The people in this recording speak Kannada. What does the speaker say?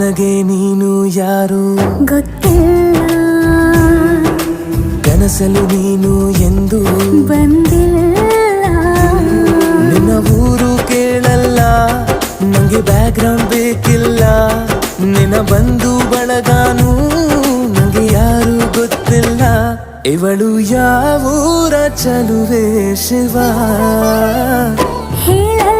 ನನಗೆ ನೀನು ಯಾರು ಗೊತ್ತಿಲ್ಲ, ಕನಸಲು ನೀನು ಎಂದು ಬಂದಿಲ್ಲ. ನಿನ್ನ ಊರು ಕೇಳಲ್ಲ, ನಂಗೆ ಬ್ಯಾಕ್ಗ್ರೌಂಡ್ ಬೇಕಿಲ್ಲ. ನಿನ್ನ ಬಂಧು ಬಳಗಾನು ನಂಗೆ ಯಾರು ಗೊತ್ತಿಲ್ಲ. ಇವಳು ಯಾವೂರ ಚಲುವೆ ಶಿವ ಹೇಳಲ್ಲ